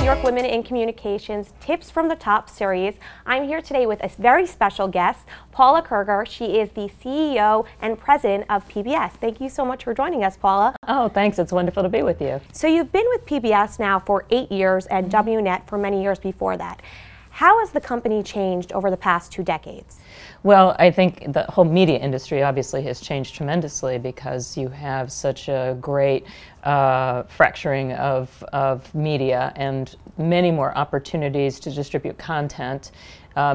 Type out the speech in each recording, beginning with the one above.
New York Women in Communications Tips from the Top series. I'm here today with a very special guest, Paula Kerger. She is the CEO and President of PBS. Thank you so much for joining us, Paula. Oh, thanks. It's wonderful to be with you. So you've been with PBS now for 8 years and WNET for many years before that. How has the company changed over the past 2 decades? Well, I think the whole media industry obviously has changed tremendously because you have such a great fracturing of media and many more opportunities to distribute content.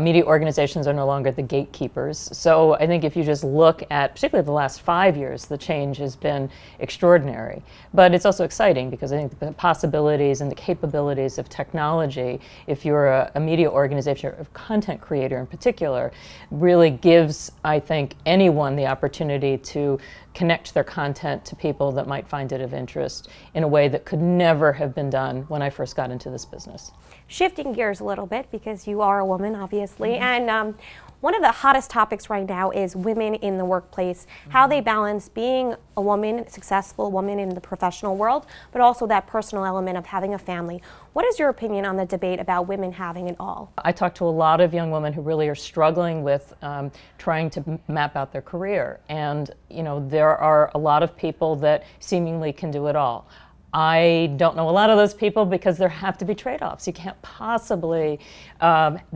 Media organizations are no longer the gatekeepers. So I think if you just look at, particularly the last 5 years, the change has been extraordinary. But it's also exciting because I think the possibilities and the capabilities of technology, if you're a media organization or a content creator in particular, really gives, I think, anyone the opportunity to connect their content to people that might find it of interest in a way that could never have been done when I first got into this business. Shifting gears a little bit, because you are a woman, obviously, and one of the hottest topics right now is women in the workplace, how they balance being a woman, a successful woman in the professional world, but also that personal element of having a family. What is your opinion on the debate about women having it all? I talk to a lot of young women who really are struggling with trying to map out their career. And, you know, there are a lot of people that seemingly can do it all. I don't know a lot of those people because there have to be trade-offs. You can't possibly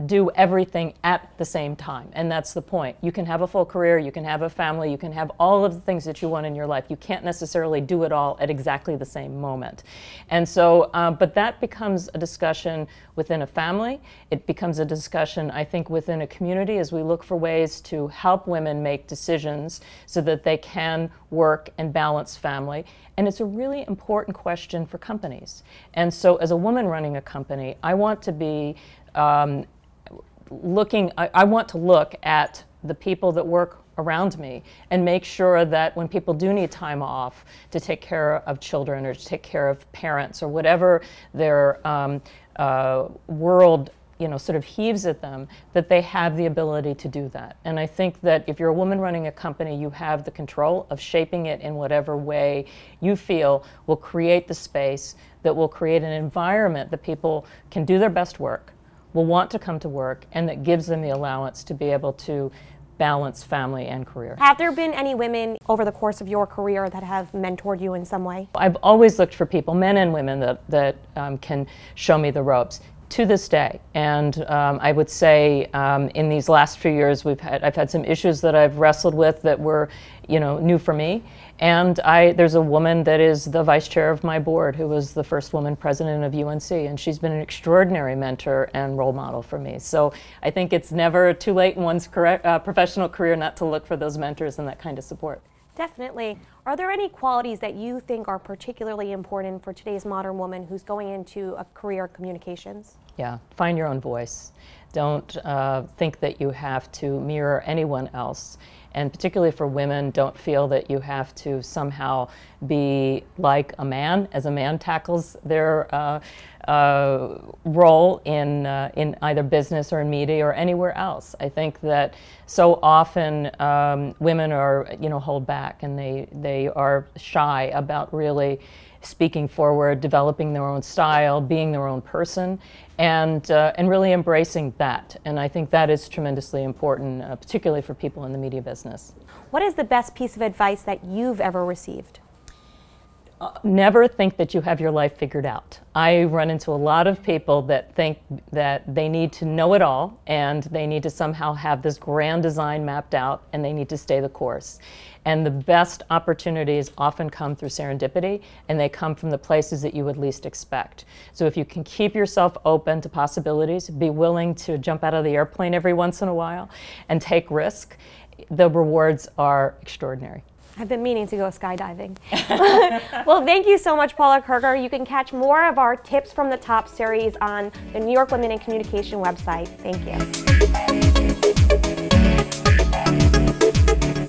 do everything at the same time, and that's the point. You can have a full career, you can have a family, you can have all of the things that you want in your life. You can't necessarily do it all at exactly the same moment. And so, but that becomes a discussion within a family. It becomes a discussion, I think, within a community as we look for ways to help women make decisions so that they can work and balance family. And it's a really important question for companies. And so as a woman running a company, I want to be I want to look at the people that work around me and make sure that when people do need time off to take care of children or to take care of parents or whatever their world sort of heaves at them, that they have the ability to do that. And I think that if you're a woman running a company, you have the control of shaping it in whatever way you feel will create the space that will create an environment that people can do their best work, will want to come to work, and that gives them the allowance to be able to balance family and career. Have there been any women over the course of your career that have mentored you in some way? I've always looked for people, men and women, that can show me the ropes. To this day, and I would say in these last few years I've had some issues that I've wrestled with that were new for me, and there's a woman that is the vice chair of my board who was the first woman president of UNC, and she's been an extraordinary mentor and role model for me. So I think it's never too late in one's professional career not to look for those mentors and that kind of support. Definitely. Are there any qualities that you think are particularly important for today's modern woman who's going into a career in communications? Yeah, find your own voice. Don't think that you have to mirror anyone else. And particularly for women, don't feel that you have to somehow be like a man as a man tackles their role in either business or in media or anywhere else. I think that so often women are, hold back, and they are shy about really speaking forward, developing their own style, being their own person, and really embracing that. And I think that is tremendously important, particularly for people in the media business. What is the best piece of advice that you've ever received? Never think that you have your life figured out. I run into a lot of people that think that they need to know it all and they need to somehow have this grand design mapped out and they need to stay the course. And the best opportunities often come through serendipity, and they come from the places that you would least expect. So if you can keep yourself open to possibilities, be willing to jump out of the airplane every once in a while and take risk, the rewards are extraordinary. I've been meaning to go skydiving. Well, thank you so much, Paula Kerger. You can catch more of our Tips from the Top series on the New York Women in Communication website. Thank you.